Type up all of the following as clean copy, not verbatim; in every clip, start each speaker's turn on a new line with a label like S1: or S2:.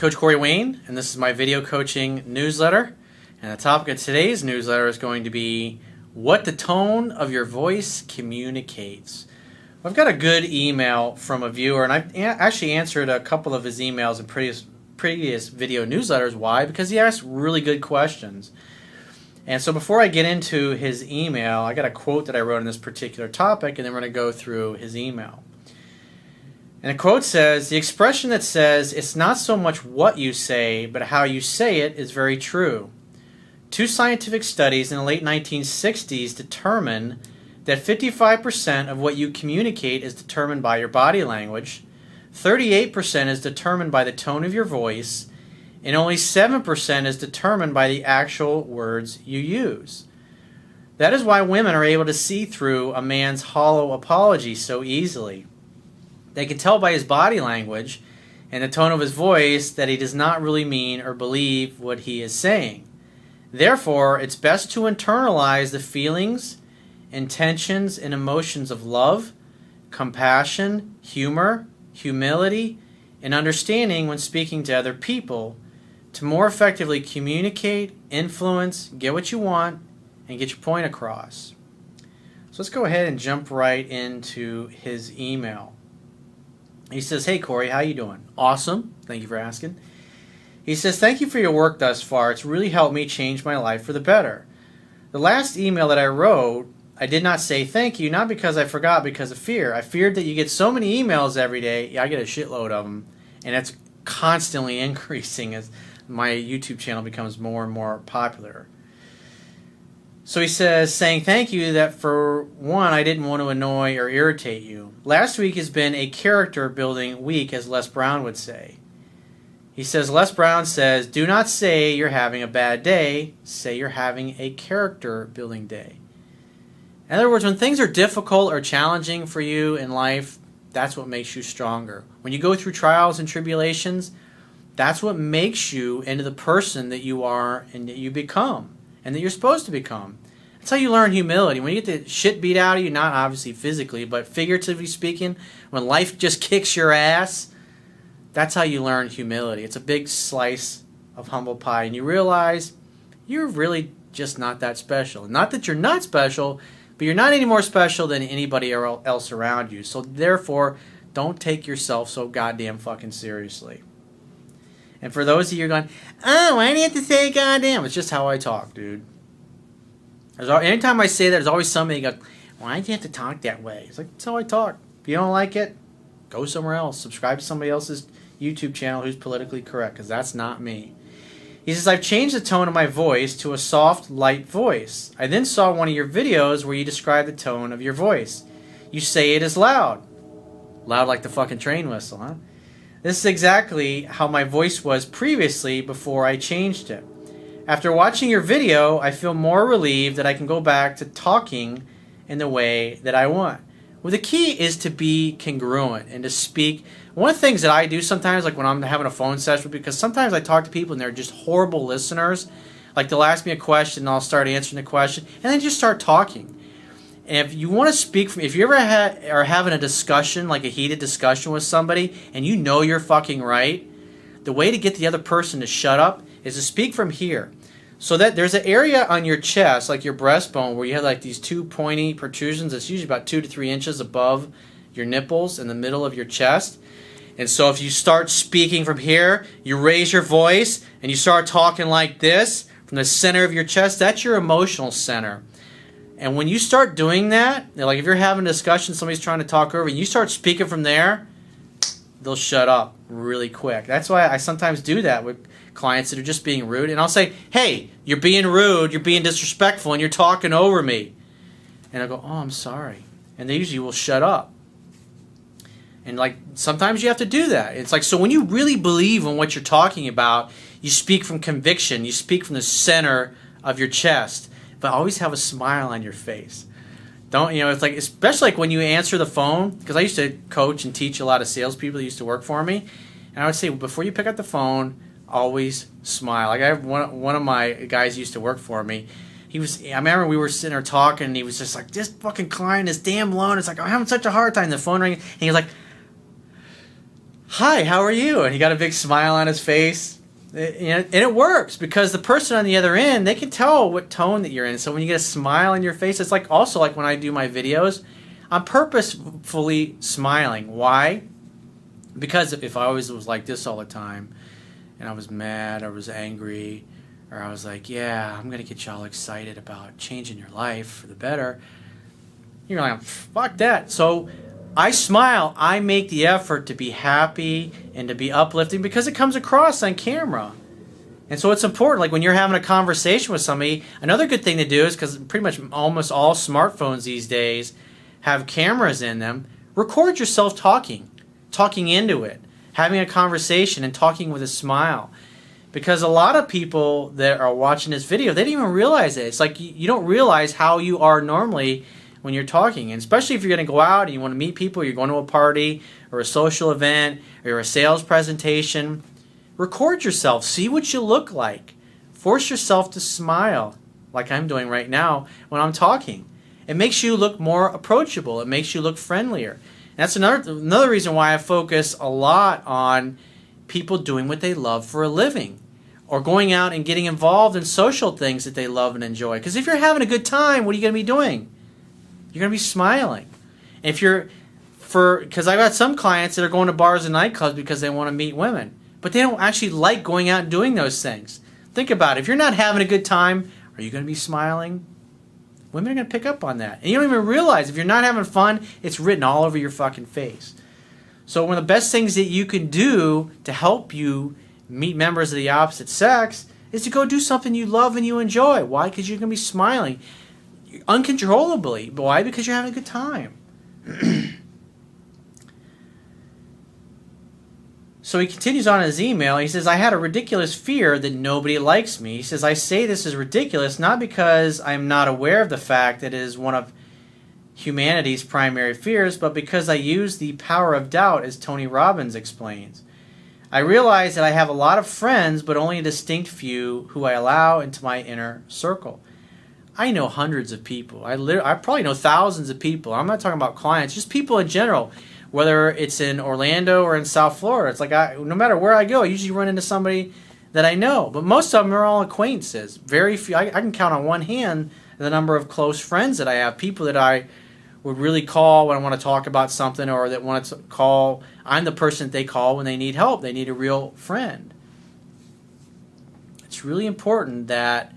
S1: Coach Corey Wayne, and this is my video coaching newsletter. And the topic of today's newsletter is going to be what the tone of your voice communicates. I've got a good email from a viewer, and I've actually answered a couple of his emails in previous video newsletters. Why? Because he asked really good questions. And so before I get into his email, I got a quote that I wrote on this particular topic, and then we're going to go through his email. And the quote says, "The expression that says, 'It's not so much what you say, but how you say it,' is very true. Two scientific studies in the late 1960s determine that 55% of what you communicate is determined by your body language, 38% is determined by the tone of your voice, and only 7% is determined by the actual words you use. That is why women are able to see through a man's hollow apology so easily. They can tell by his body language and the tone of his voice that he does not really mean or believe what he is saying. Therefore, it's best to internalize the feelings, intentions, and emotions of love, compassion, humor, humility, and understanding when speaking to other people to more effectively communicate, influence, get what you want, and get your point across." So let's go ahead and jump right into his email. He says, "Hey Corey, how you doing?" "Awesome. Thank you for asking." He says, "Thank you for your work thus far. It's really helped me change my life for the better. The last email that I wrote, I did not say thank you, not because I forgot, because of fear. I feared that you get so many emails every day." Yeah, I get a shitload of them, and it's constantly increasing as my YouTube channel becomes more and more popular. So he says, saying thank you, that for one, I didn't want to annoy or irritate you. Last week has been a character building week, as Les Brown would say. He says, Les Brown says, do not say you're having a bad day, say you're having a character building day. In other words, when things are difficult or challenging for you in life, that's what makes you stronger. When you go through trials and tribulations, that's what makes you into the person that you are and that you become and that you're supposed to become. That's how you learn humility. When you get the shit beat out of you, not obviously physically, but figuratively speaking, when life just kicks your ass, that's how you learn humility. It's a big slice of humble pie, and you realize you're really just not that special. Not that you're not special, but you're not any more special than anybody else around you. So therefore, don't take yourself so goddamn fucking seriously. And for those of you going, "Oh, why do you have to say goddamn?" It's just how I talk, dude. Anytime I say that, there's always somebody who goes, "Why do you have to talk that way?" It's like, that's how I talk. If you don't like it, go somewhere else. Subscribe to somebody else's YouTube channel who's politically correct, because that's not me. He says, "I've changed the tone of my voice to a soft, light voice. I then saw one of your videos where you describe the tone of your voice. You say it is loud." Loud like the fucking train whistle, huh? "This is exactly how my voice was previously before I changed it. After watching your video, I feel more relieved that I can go back to talking in the way that I want." Well, the key is to be congruent and to speak. One of the things that I do sometimes, like when I'm having a phone session, because sometimes I talk to people and they're just horrible listeners. Like they'll ask me a question and I'll start answering the question and then just start talking. And if you want to speak if you ever are having a discussion, like a heated discussion with somebody, and you know you're fucking right, the way to get the other person to shut up is to speak from here. So that there's an area on your chest, like your breastbone, where you have like these two pointy protrusions. It's usually about 2 to 3 inches above your nipples in the middle of your chest. And so if you start speaking from here, you raise your voice and you start talking like this from the center of your chest, that's your emotional center. And when you start doing that, like if you're having a discussion, somebody's trying to talk over, and you start speaking from there, they'll shut up really quick. That's why I sometimes do that with clients that are just being rude. And I'll say, "Hey, you're being rude, you're being disrespectful, and you're talking over me." And I'll go, "Oh, I'm sorry." And they usually will shut up. And like sometimes you have to do that. It's like, so when you really believe in what you're talking about, you speak from conviction. You speak from the center of your chest. But always have a smile on your face. Don't, it's like, especially like when you answer the phone, because I used to coach and teach a lot of salespeople that used to work for me. And I would say, before you pick up the phone, always smile. Like I have one of my guys used to work for me. I remember we were sitting there talking, and he was just like, "This fucking client is damn loan." It's like, "I'm having such a hard time." The phone rang, and he was like, hi, how are you? And he got a big smile on his face. And it works because the person on the other end, they can tell what tone that you're in. So when you get a smile on your face, it's like also like when I do my videos, I'm purposefully smiling. Why? Because if I always was like this all the time and I was mad or was angry or I was like, yeah, I'm going to get y'all excited about changing your life for the better, you're like, fuck that. So I smile. I make the effort to be happy and to be uplifting because it comes across on camera. And so it's important. Like when you're having a conversation with somebody, another good thing to do is, because pretty much almost all smartphones these days have cameras in them, record yourself talking into it, having a conversation and talking with a smile. Because a lot of people that are watching this video, they didn't even realize it. It's like you don't realize how you are normally when you're talking, and especially if you're going to go out and you want to meet people, you're going to a party or a social event or a sales presentation, record yourself, see what you look like, force yourself to smile like I'm doing right now when I'm talking. It makes you look more approachable, it makes you look friendlier. And that's another reason why I focus a lot on people doing what they love for a living or going out and getting involved in social things that they love and enjoy. Because if you're having a good time, what are you going to be doing? You're going to be smiling. If you're, because I've got some clients that are going to bars and nightclubs because they want to meet women, but they don't actually like going out and doing those things. Think about it. If you're not having a good time, are you going to be smiling? Women are going to pick up on that. And you don't even realize if you're not having fun, it's written all over your fucking face. So one of the best things that you can do to help you meet members of the opposite sex is to go do something you love and you enjoy. Why? Because you're going to be smiling uncontrollably. Why? Because you're having a good time. So he continues on in his email. He says, I had a ridiculous fear that nobody likes me. He says, I say this is ridiculous not because I'm not aware of the fact that it is one of humanity's primary fears, but because I use the power of doubt, as Tony Robbins explains. I realize that I have a lot of friends, but only a distinct few who I allow into my inner circle. I know hundreds of people. I probably know thousands of people. I'm not talking about clients, just people in general. Whether it's in Orlando or in South Florida, it's like no matter where I go, I usually run into somebody that I know. But most of them are all acquaintances. Very few. I can count on one hand the number of close friends that I have. People that I would really call when I want to talk about something, or that want to call. I'm the person that they call when they need help. They need a real friend. It's really important that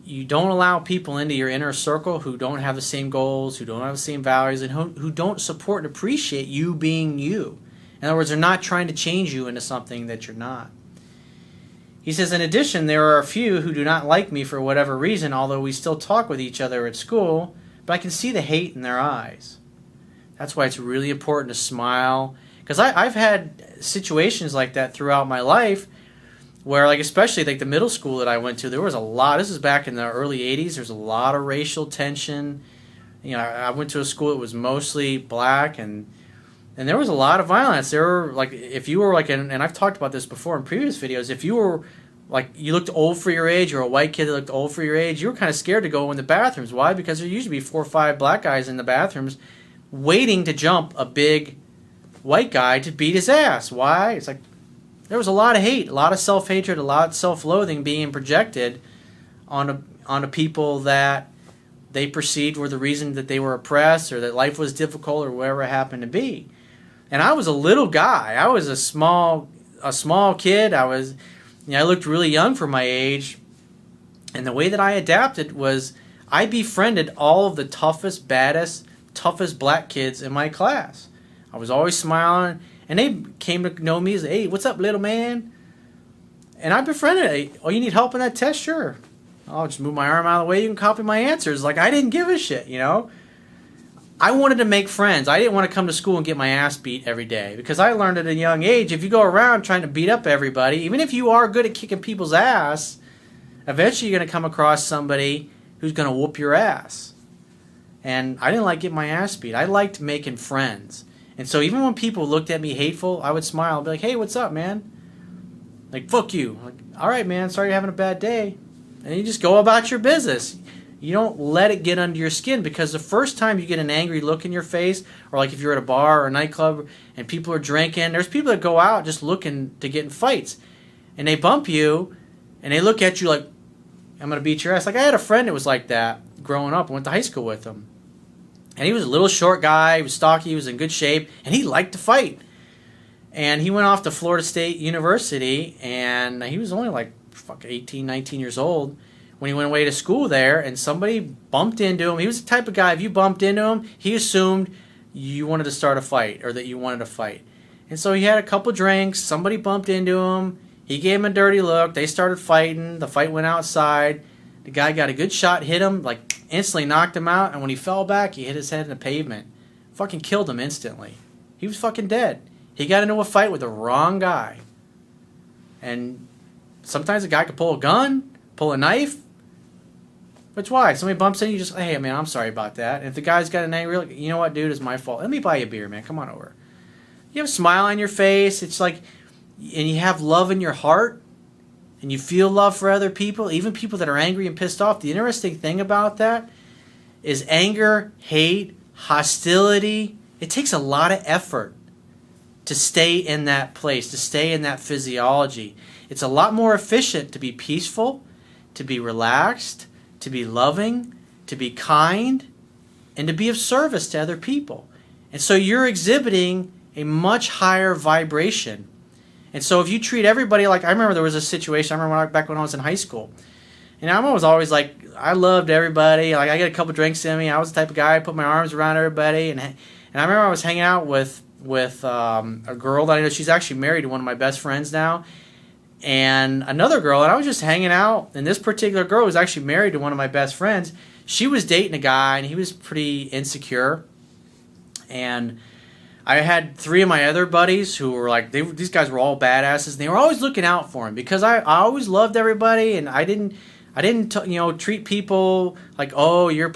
S1: you don't allow people into your inner circle who don't have the same goals, who don't have the same values, and who don't support and appreciate you being you. In other words, they're not trying to change you into something that you're not. He says, in addition, there are a few who do not like me for whatever reason, although we still talk with each other at school, but I can see the hate in their eyes. That's why it's really important to smile. Because I've had situations like that throughout my life where, like, especially like the middle school that I went to, there was a lot. This is back in the early 80s. There's a lot of racial tension. You know, I went to a school that was mostly black, and there was a lot of violence. There were, like, if you were like, and I've talked about this before in previous videos, if you were like, you looked old for your age, or a white kid that looked old for your age, you were kind of scared to go in the bathrooms. Why? Because there usually be 4 or 5 black guys in the bathrooms waiting to jump a big white guy to beat his ass. Why? It's like, there was a lot of hate, a lot of self-hatred, a lot of self-loathing being projected onto people that they perceived were the reason that they were oppressed, or that life was difficult, or whatever it happened to be. And I was a little guy. I was a small kid. I looked really young for my age. And the way that I adapted was I befriended all of the toughest, baddest, toughest black kids in my class. I was always smiling. And they came to know me as, hey, what's up, little man? And I befriended it. Hey, oh, you need help in that test? Sure. I'll just move my arm out of the way. You can copy my answers. Like, I didn't give a shit, you know? I wanted to make friends. I didn't want to come to school and get my ass beat every day. Because I learned at a young age, if you go around trying to beat up everybody, even if you are good at kicking people's ass, eventually you're going to come across somebody who's going to whoop your ass. And I didn't like getting my ass beat. I liked making friends. And so even when people looked at me hateful, I would smile and be like, hey, what's up, man? Like, fuck you. Like, all right, man, sorry you're having a bad day. And you just go about your business. You don't let it get under your skin, because the first time you get an angry look in your face, or like if you're at a bar or a nightclub and people are drinking, there's people that go out just looking to get in fights. And they bump you and they look at you like, I'm going to beat your ass. Like, I had a friend that was like that growing up. I went to high school with him. And he was a little short guy. He was stocky. He was in good shape. And he liked to fight. And he went off to Florida State University. And he was only like 18, 19 years old when he went away to school there. And somebody bumped into him. He was the type of guy, if you bumped into him, he assumed you wanted to start a fight or that you wanted to fight. And so he had a couple drinks. Somebody bumped into him. He gave him a dirty look. They started fighting. The fight went outside. The guy got a good shot, hit him, like instantly knocked him out. And when he fell back, he hit his head in the pavement. Fucking killed him instantly. He was fucking dead. He got into a fight with the wrong guy. And sometimes a guy could pull a gun, pull a knife. Which why? Somebody bumps in, you just, hey, man, I'm sorry about that. And if the guy's got an angry look, you know what, dude, it's my fault. Let me buy you a beer, man. Come on over. You have a smile on your face. It's like, and you have love in your heart, and you feel love for other people, even people that are angry and pissed off. The interesting thing about that is anger, hate, hostility. It takes a lot of effort to stay in that place, to stay in that physiology. It's a lot more efficient to be peaceful, to be relaxed, to be loving, to be kind, and to be of service to other people. And so you're exhibiting a much higher vibration. And so if you treat everybody like, I remember there was a situation, I remember back when I was in high school, and I was always like, I loved everybody, like I get a couple drinks in me, I was the type of guy, I put my arms around everybody, and I remember I was hanging out with a girl that I know, she's actually married to one of my best friends now, and another girl, and I was just hanging out, and this particular girl was actually married to one of my best friends. She was dating a guy, and he was pretty insecure, and I had three of my other buddies who were like, these guys were all badasses, and they were always looking out for him, because I always loved everybody, and I didn't treat people like, oh, you're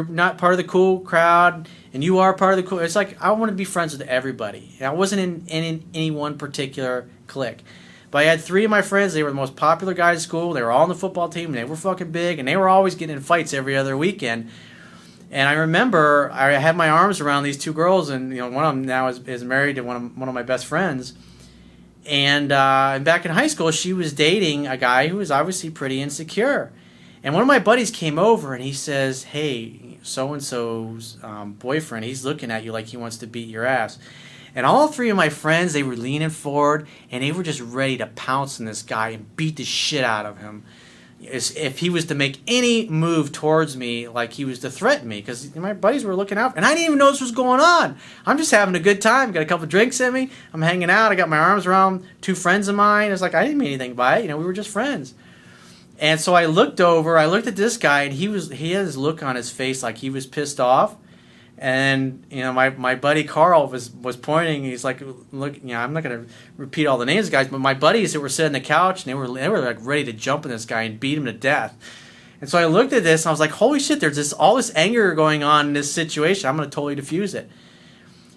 S1: not part of the cool crowd, and you are part of the cool. It's like I wanted to be friends with everybody. And I wasn't in any one particular clique. But I had three of my friends. They were the most popular guys at school. They were all on the football team, and they were fucking big, and they were always getting in fights every other weekend. And I remember I had my arms around these two girls, and one of them now is married to one of my best friends. And back in high school, she was dating a guy who was obviously pretty insecure. And one of my buddies came over, and he says, hey, so-and-so's boyfriend, he's looking at you like he wants to beat your ass. And all three of my friends, they were leaning forward, and they were just ready to pounce on this guy and beat the shit out of him. If he was to make any move towards me, like he was to threaten me, because my buddies were looking out, and I didn't even know this was going on. I'm just having a good time. Got a couple drinks in me. I'm hanging out. I got my arms around two friends of mine. It's like I didn't mean anything by it. We were just friends. And so I looked over. I looked at this guy, and he had this look on his face like he was pissed off. And my buddy Carl was pointing. He's like, look, I'm not gonna repeat all the names of guys, but my buddies that were sitting on the couch, and they were like ready to jump on this guy and beat him to death. And so I looked at this, and I was like, holy shit, there's all this anger going on in this situation. I'm gonna totally diffuse it.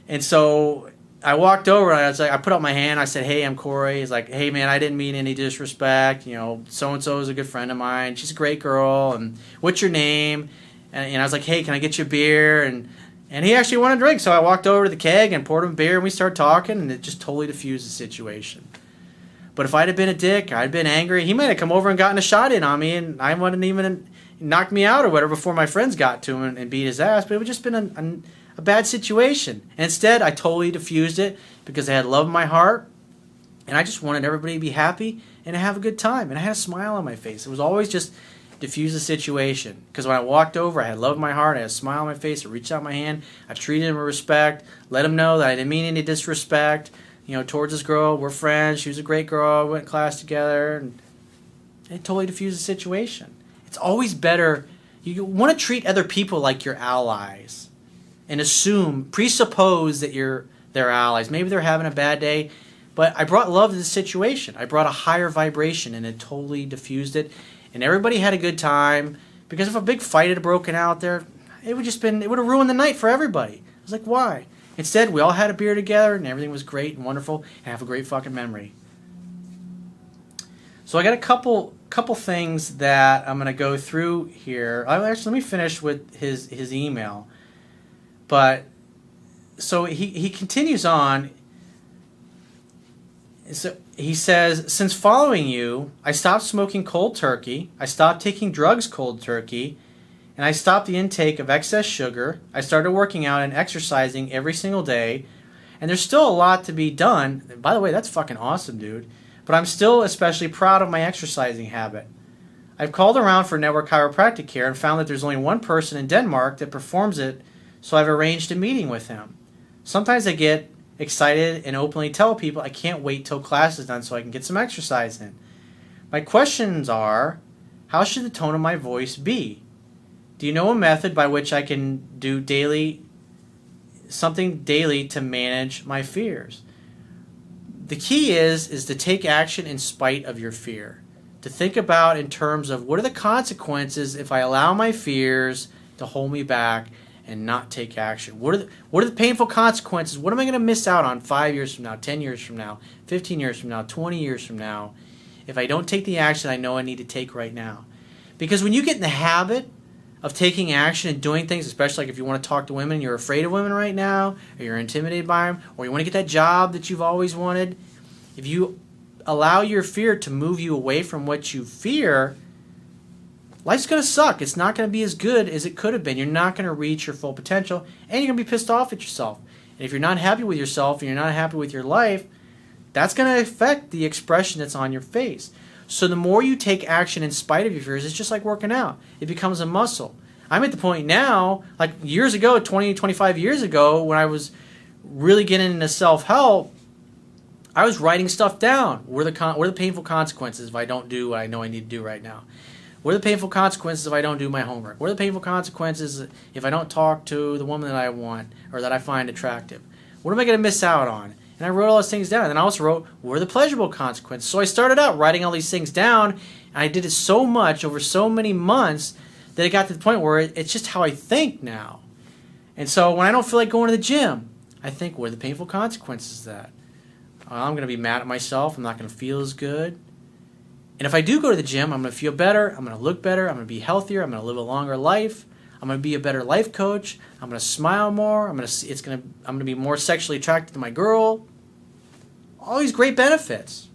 S1: And so I walked over, and I was like, I put out my hand. I said, hey, I'm Corey. He's like, hey man, I didn't mean any disrespect. So and so is a good friend of mine. She's a great girl. And what's your name? And I was like, hey, can I get you a beer? And he actually wanted a drink, so I walked over to the keg and poured him a beer, and we started talking, and it just totally diffused the situation. But if I'd have been a dick, I'd been angry, he might have come over and gotten a shot in on me, and I wouldn't even knocked me out or whatever before my friends got to him and beat his ass, but it would just been a bad situation. And instead, I totally diffused it because I had love in my heart, and I just wanted everybody to be happy and to have a good time, and I had a smile on my face. It was always just diffuse the situation, because when I walked over, I had love in my heart, I had a smile on my face, I reached out my hand, I treated him with respect, let him know that I didn't mean any disrespect, towards this girl. We're friends, she was a great girl, we went to class together, and it totally diffused the situation. It's always better, you want to treat other people like your allies, and presuppose that you're their allies. Maybe they're having a bad day, but I brought love to the situation. I brought a higher vibration, and it totally diffused it. And everybody had a good time, because if a big fight had broken out there, it would have ruined the night for everybody. I was like, why? Instead, we all had a beer together, and everything was great and wonderful, and have a great fucking memory. So I got a couple couple things that I'm going to go through here. Actually, let me finish with his email. But so he continues on. So he says, since following you, I stopped smoking cold turkey, I stopped taking drugs cold turkey, and I stopped the intake of excess sugar. I started working out and exercising every single day, and there's still a lot to be done. And by the way, that's fucking awesome, dude. But I'm still especially proud of my exercising habit. I've called around for network chiropractic care and found that there's only one person in Denmark that performs it, so I've arranged a meeting with him. Sometimes I get excited and openly tell people I can't wait till class is done so I can get some exercise in. My questions are, how should the tone of my voice be? Do you know a method by which I can do something daily to manage my fears? The key is to take action in spite of your fear. To think about in terms of what are the consequences if I allow my fears to hold me back and not take action. What are the painful consequences? What am I going to miss out on 5 years from now, 10 years from now, 15 years from now, 20 years from now if I don't take the action I know I need to take right now? Because when you get in the habit of taking action and doing things, especially like if you want to talk to women, you're afraid of women right now, or you're intimidated by them, or you want to get that job that you've always wanted, if you allow your fear to move you away from what you fear, life's going to suck. It's not going to be as good as it could have been. You're not going to reach your full potential, and you're going to be pissed off at yourself. And if you're not happy with yourself and you're not happy with your life, that's going to affect the expression that's on your face. So the more you take action in spite of your fears, it's just like working out. It becomes a muscle. I'm at the point now, like years ago, 20, 25 years ago, when I was really getting into self-help, I was writing stuff down. What are the painful consequences if I don't do what I know I need to do right now? What are the painful consequences if I don't do my homework? What are the painful consequences if I don't talk to the woman that I want or that I find attractive? What am I going to miss out on? And I wrote all those things down. And then I also wrote, what are the pleasurable consequences? So I started out writing all these things down, and I did it so much over so many months that it got to the point where it's just how I think now. And so when I don't feel like going to the gym, I think, what are the painful consequences of that? I'm going to be mad at myself. I'm not going to feel as good. And if I do go to the gym, I'm going to feel better. I'm going to look better. I'm going to be healthier. I'm going to live a longer life. I'm going to be a better life coach. I'm going to smile more. I'm going to be more sexually attracted to my girl. All these great benefits.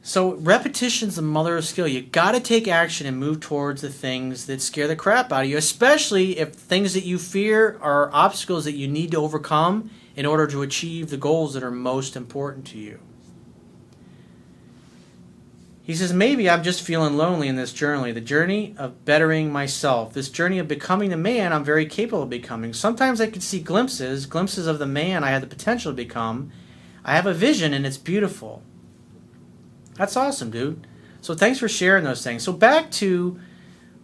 S1: So repetition's the mother of skill. You got to take action and move towards the things that scare the crap out of you, especially if things that you fear are obstacles that you need to overcome in order to achieve the goals that are most important to you. He says, maybe I'm just feeling lonely in this journey, the journey of bettering myself, this journey of becoming the man I'm very capable of becoming. Sometimes I can see glimpses of the man I had the potential to become. I have a vision and it's beautiful. That's awesome, dude. So thanks for sharing those things. So back to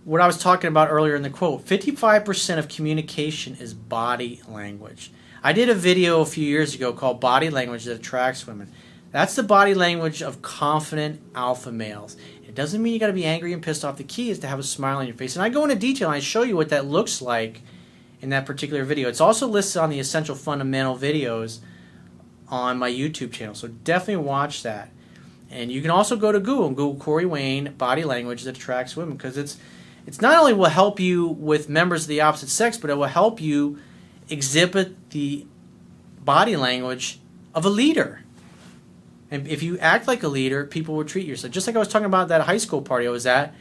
S1: what I was talking about earlier in the quote, 55% of communication is body language. I did a video a few years ago called Body Language That Attracts Women. That's the body language of confident alpha males. It doesn't mean you got to be angry and pissed off. The key is to have a smile on your face. And I go into detail and I show you what that looks like in that particular video. It's also listed on the Essential Fundamental videos on my YouTube channel. So definitely watch that. And you can also go to Google and Google Corey Wayne Body Language That Attracts Women, because it's not only will help you with members of the opposite sex, but it will help you exhibit the body language of a leader. And if you act like a leader, people will treat you. So just like I was talking about that high school party I was at,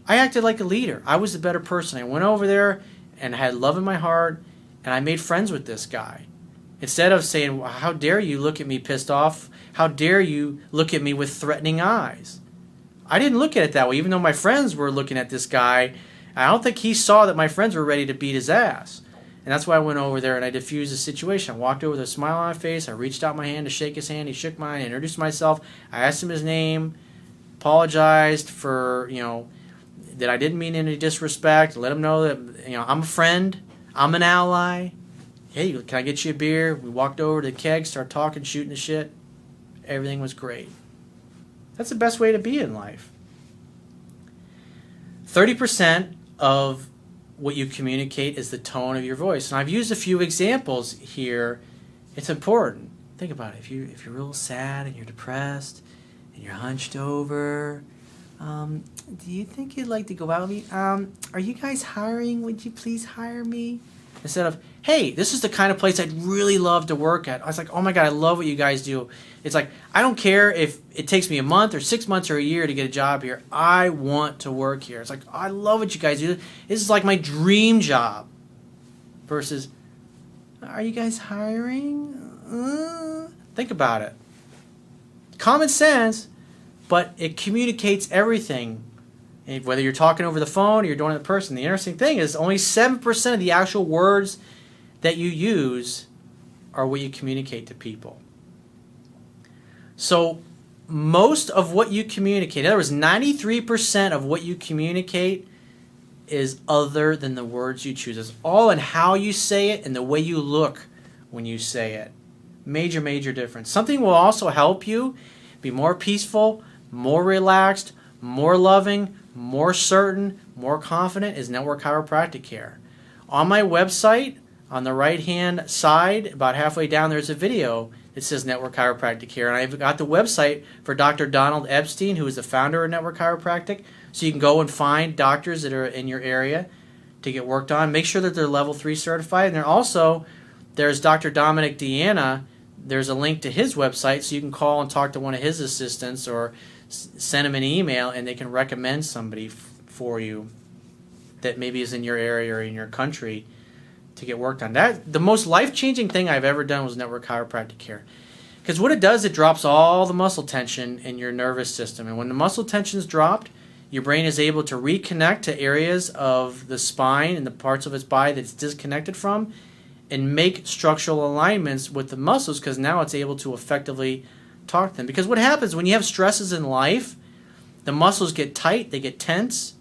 S1: I acted like a leader. I was the better person. I went over there and had love in my heart, and I made friends with this guy. Instead of saying, well, how dare you look at me pissed off? How dare you look at me with threatening eyes? I didn't look at it that way, even though my friends were looking at this guy. I don't think he saw that my friends were ready to beat his ass. And that's why I went over there and I diffused the situation. I walked over with a smile on my face. I reached out my hand to shake his hand. He shook mine. I introduced myself. I asked him his name. Apologized for, that I didn't mean any disrespect. Let him know that, I'm a friend. I'm an ally. Hey, can I get you a beer? We walked over to the keg, started talking, shooting the shit. Everything was great. That's the best way to be in life. 30% of what you communicate is the tone of your voice. And I've used a few examples here. It's important. Think about it. If you're real sad and you're depressed and you're hunched over. Do you think you'd like to go out with me? Are you guys hiring? Would you please hire me? Instead of, hey, this is the kind of place I'd really love to work at. I was like, oh my God, I love what you guys do. It's like, I don't care if it takes me a month or 6 months or a year to get a job here. I want to work here. It's like, I love what you guys do. This is like my dream job. Versus, are you guys hiring? Think about it. Common sense, but it communicates everything. And whether you're talking over the phone or you're doing it in person. The interesting thing is only 7% of the actual words that you use are what you communicate to people. So most of what you communicate, in other words, 93% of what you communicate is other than the words you choose. It's all in how you say it and the way you look when you say it. Major, major difference. Something will also help you be more peaceful, more relaxed, more loving, more certain, more confident is network chiropractic care. On my website, on the right-hand side, about halfway down, there's a video that says Network Chiropractic Care. And I've got the website for Dr. Donald Epstein, who is the founder of Network Chiropractic. So you can go and find doctors that are in your area to get worked on. Make sure that they're level 3 certified. And there's Dr. Dominic Deanna. There's a link to his website, so you can call and talk to one of his assistants or send him an email, and they can recommend somebody for you that maybe is in your area or in your country to get worked on. The most life-changing thing I've ever done was network chiropractic care. Because what it does, it drops all the muscle tension in your nervous system. And when the muscle tension is dropped, your brain is able to reconnect to areas of the spine and the parts of its body that it's disconnected from and make structural alignments with the muscles, because now it's able to effectively talk to them. Because what happens when you have stresses in life, the muscles get tight, they get tense,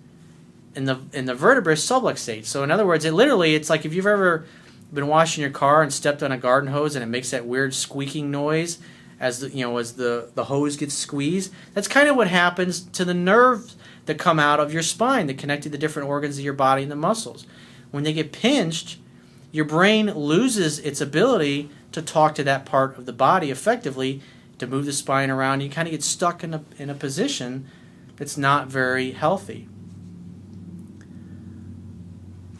S1: and the vertebrae subluxate. So in other words, it's like if you've ever been washing your car and stepped on a garden hose and it makes that weird squeaking noise as the hose gets squeezed. That's kind of what happens to the nerves that come out of your spine that connect to the different organs of your body and the muscles. When they get pinched, your brain loses its ability to talk to that part of the body effectively, to move the spine around. You kind of get stuck in a position that's not very healthy.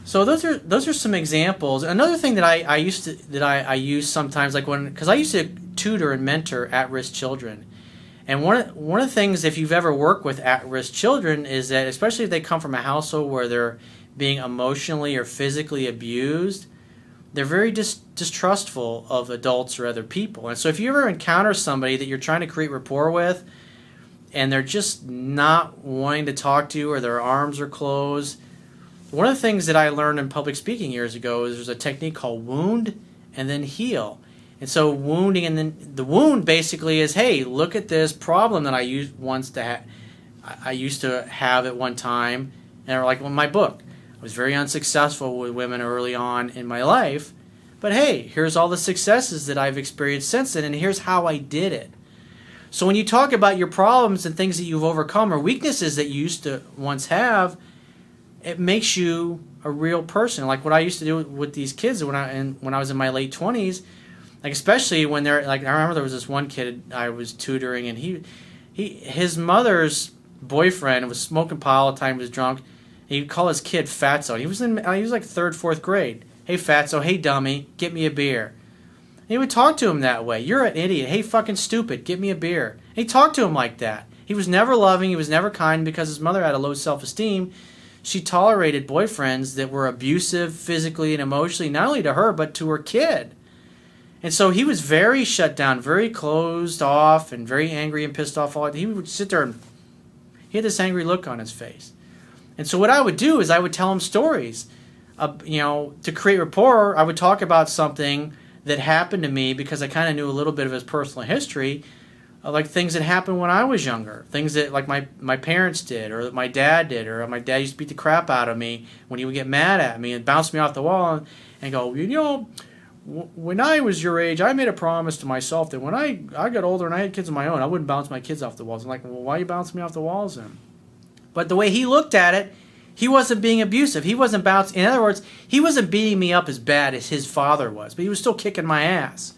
S1: So those are some examples. Another thing that I use sometimes, because I used to tutor and mentor at-risk children, and one of the things, if you've ever worked with at-risk children, is that especially if they come from a household where they're being emotionally or physically abused, they're very distrustful of adults or other people. And so if you ever encounter somebody that you're trying to create rapport with, and they're just not wanting to talk to you, or their arms are closed, one of the things that I learned in public speaking years ago is there's a technique called wound and then heal. And so wounding, and then the wound basically is, hey, look at this problem that I used to have at one time. And they're like, well, my book, I was very unsuccessful with women early on in my life, but hey, here's all the successes that I've experienced since then, and here's how I did it. So when you talk about your problems and things that you've overcome or weaknesses that you used to once have, it makes you a real person. Like what I used to do with these kids when I was in my late 20s, like especially when they're like, I remember there was this one kid I was tutoring, and his mother's boyfriend was smoking pot all the time, was drunk. He'd call his kid Fatso. He was like 3rd, 4th grade. Hey Fatso, hey dummy, get me a beer. And he would talk to him that way. You're an idiot. Hey fucking stupid, get me a beer. And he talked to him like that. He was never loving. He was never kind, because his mother had a low self-esteem. She tolerated boyfriends that were abusive physically and emotionally, not only to her, but to her kid. And so he was very shut down, very closed off, and very angry and pissed off. He would sit there and he had this angry look on his face. And so what I would do is I would tell him stories. To create rapport, I would talk about something that happened to me, because I kind of knew a little bit of his personal history, like things that happened when I was younger, things that like my parents did, or that my dad did, or my dad used to beat the crap out of me when he would get mad at me and bounce me off the wall and go, when I was your age, I made a promise to myself that when I got older and I had kids of my own, I wouldn't bounce my kids off the walls. I'm like, well, why are you bouncing me off the walls then? But the way he looked at it, he wasn't being abusive. He wasn't bouncing. In other words, he wasn't beating me up as bad as his father was, but he was still kicking my ass.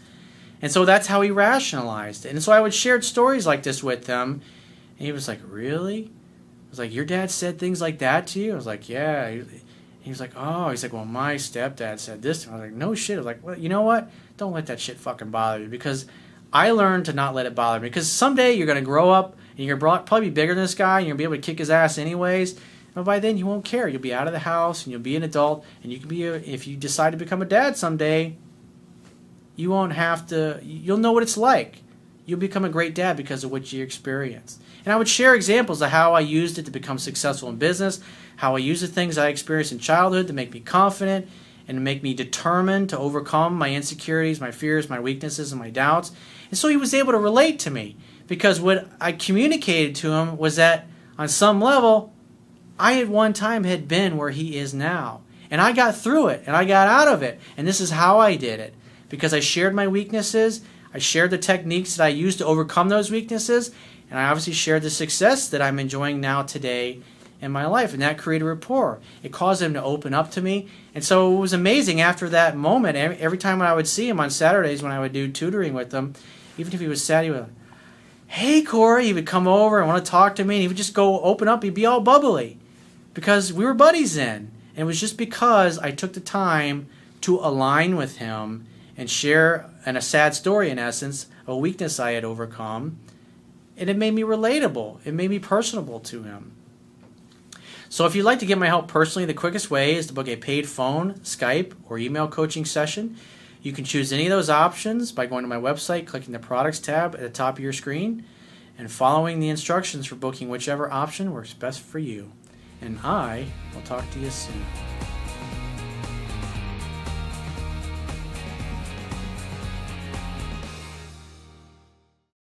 S1: And so that's how he rationalized it. And so I would share stories like this with him. And he was like, really? I was like, your dad said things like that to you? I was like, yeah. He was like, oh. He's like, well, my stepdad said this to me. I was like, no shit. I was like, well, you know what? Don't let that shit fucking bother you. Because I learned to not let it bother me. Because someday you're going to grow up and you're going to probably be bigger than this guy and you're going to be able to kick his ass anyways. But by then you won't care. You'll be out of the house and you'll be an adult. And you can be, if you decide to become a dad someday, you won't have to, you'll know what it's like. You'll become a great dad because of what you experienced. And I would share examples of how I used it to become successful in business, how I used the things I experienced in childhood to make me confident and to make me determined to overcome my insecurities, my fears, my weaknesses, and my doubts. And so he was able to relate to me because what I communicated to him was that on some level, I at one time had been where he is now. And I got through it and I got out of it. And this is how I did it. Because I shared my weaknesses, I shared the techniques that I used to overcome those weaknesses, and I obviously shared the success that I'm enjoying now today in my life, and that created rapport. It caused him to open up to me, and so it was amazing after that moment. Every time I would see him on Saturdays when I would do tutoring with him, even if he was sad, he would, hey Corey, he would come over and want to talk to me, and he would just go open up, he'd be all bubbly, because we were buddies then. And it was just because I took the time to align with him and share a sad story, in essence, a weakness I had overcome. And it made me relatable. It made me personable to him. So if you'd like to get my help personally, the quickest way is to book a paid phone, Skype, or email coaching session. You can choose any of those options by going to my website, clicking the Products tab at the top of your screen, and following the instructions for booking whichever option works best for you. And I will talk to you soon.